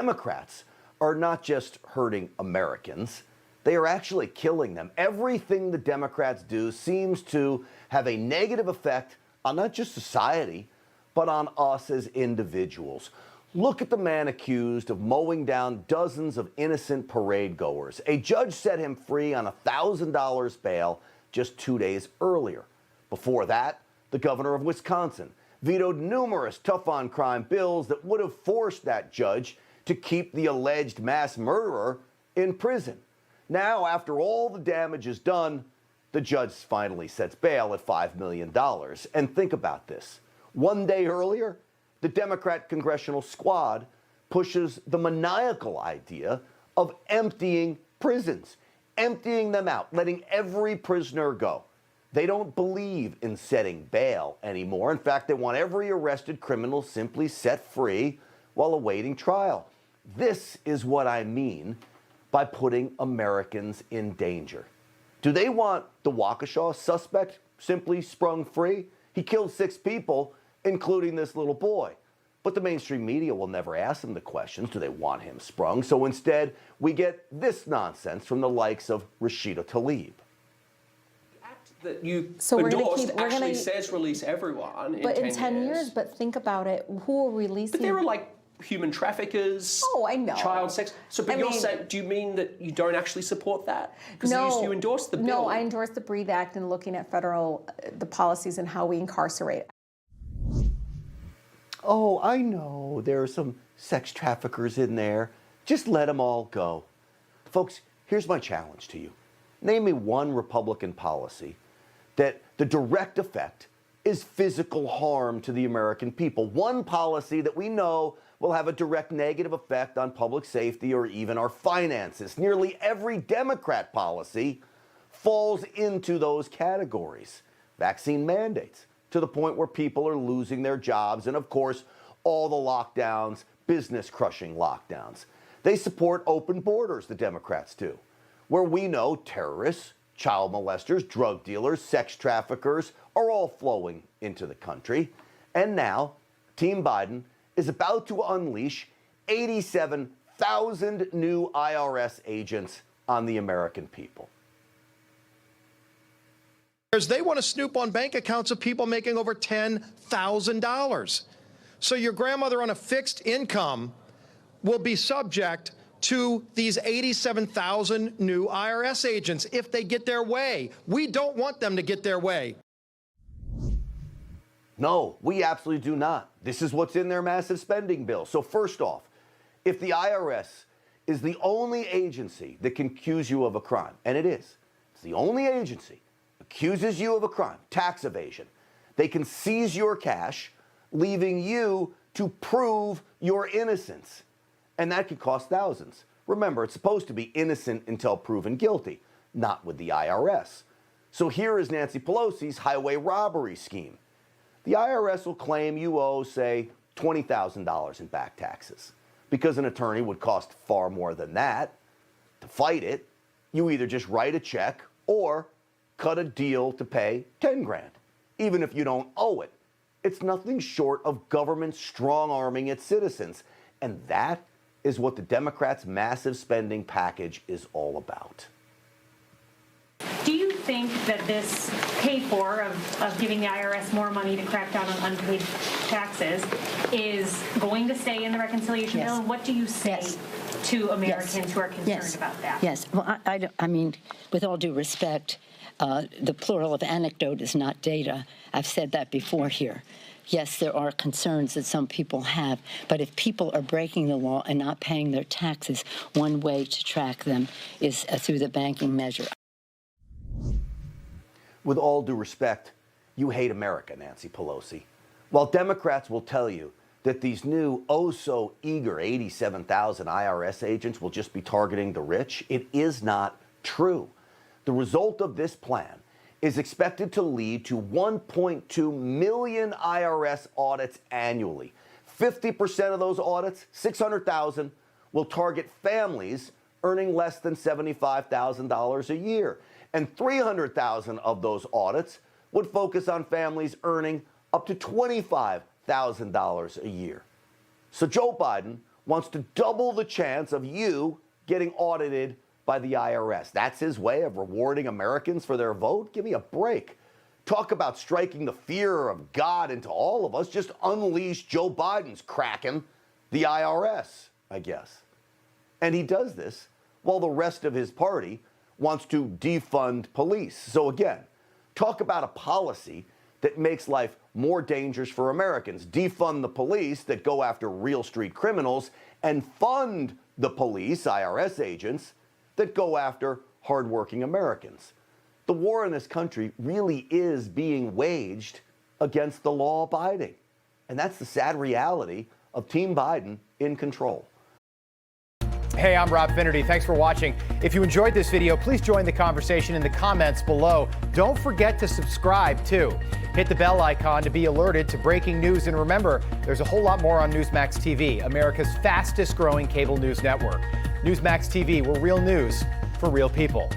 Democrats are not just hurting Americans, they are actually killing them. Everything the Democrats do seems to have a negative effect on not just society, but on us as individuals. Look at the man accused of mowing down dozens of innocent parade goers. A judge set him free on $1,000 bail just 2 days earlier. Before that, the governor of Wisconsin vetoed numerous tough-on-crime bills that would have forced that judge to keep the alleged mass murderer in prison. Now, after all the damage is done, the judge finally sets bail at $5 million. And think about this. 1 day earlier, the Democrat congressional squad pushes the maniacal idea of emptying prisons, emptying them out, letting every prisoner go. They don't believe in setting bail anymore. In fact, they want every arrested criminal simply set free while awaiting trial. This is what I mean by putting Americans in danger. Do they want the Waukesha suspect simply sprung free? He killed 6 people, including this little boy. But the mainstream media will never ask them the questions, do they want him sprung? So instead, we get this nonsense from the likes of Rashida Tlaib. That you endorsed actually says release everyone in 10 years. But think about it, who are releasing? But there are like human traffickers, I know. Child sex. So, but you're saying, do you mean that you don't actually support that? Because you endorsed the bill. No, I endorsed the Breathe Act and looking at federal, the policies and how we incarcerate. Oh, I know, there are some sex traffickers in there. Just let them all go. Folks, here's my challenge to you. Name me one Republican policy that the direct effect is physical harm to the American people. One policy that we know will have a direct negative effect on public safety or even our finances. Nearly every Democrat policy falls into those categories. Vaccine mandates, to the point where people are losing their jobs, and of course, all the lockdowns, business-crushing lockdowns. They support open borders, the Democrats do, where we know terrorists, child molesters, drug dealers, sex traffickers are all flowing into the country. And now, Team Biden is about to unleash 87,000 new IRS agents on the American people. They want to snoop on bank accounts of people making over $10,000. So your grandmother on a fixed income will be subject to these 87,000 new IRS agents if they get their way. We don't want them to get their way. No, we absolutely do not. This is what's in their massive spending bill. So first off, if the IRS is the only agency that can accuse you of a crime, and it is, it's the only agency accuses you of a crime, tax evasion, they can seize your cash, leaving you to prove your innocence. And that could cost thousands. Remember, it's supposed to be innocent until proven guilty, not with the IRS. So here is Nancy Pelosi's highway robbery scheme. The IRS will claim you owe, say, $20,000 in back taxes, because an attorney would cost far more than that. To fight it, you either just write a check or cut a deal to pay 10 grand, even if you don't owe it. It's nothing short of government strong-arming its citizens, and that is what the Democrats' massive spending package is all about. Do you think that this pay-for of giving the IRS more money to crack down on unpaid taxes is going to stay in the reconciliation bill? And what do you say to Americans who are concerned about that? Yes. Well, I mean, with all due respect, the plural of anecdote is not data. I've said that before here. Yes, there are concerns that some people have, but if people are breaking the law and not paying their taxes, one way to track them is through the banking measure. With all due respect, you hate America, Nancy Pelosi. While Democrats will tell you that these new, oh-so-eager 87,000 IRS agents will just be targeting the rich, it is not true. The result of this plan is expected to lead to 1.2 million IRS audits annually. 50% of those audits, 600,000, will target families earning less than $75,000 a year. And 300,000 of those audits would focus on families earning up to $25,000 a year. So Joe Biden wants to double the chance of you getting audited by the IRS. That's his way of rewarding Americans for their vote? Give me a break. Talk about striking the fear of God into all of us. Just unleash Joe Biden's Kraken, the IRS, I guess. And he does this while the rest of his party wants to defund police. So again, talk about a policy that makes life more dangerous for Americans. Defund the police that go after real street criminals and fund the police, IRS agents, that go after hardworking Americans. The war in this country really is being waged against the law-abiding. And that's the sad reality of Team Biden in control. Hey, I'm Rob Finnerty. Thanks for watching. If you enjoyed this video, please join the conversation in the comments below. Don't forget to subscribe, too. Hit the bell icon to be alerted to breaking news. And remember, there's a whole lot more on Newsmax TV, America's fastest growing cable news network. Newsmax TV, we're real news for real people.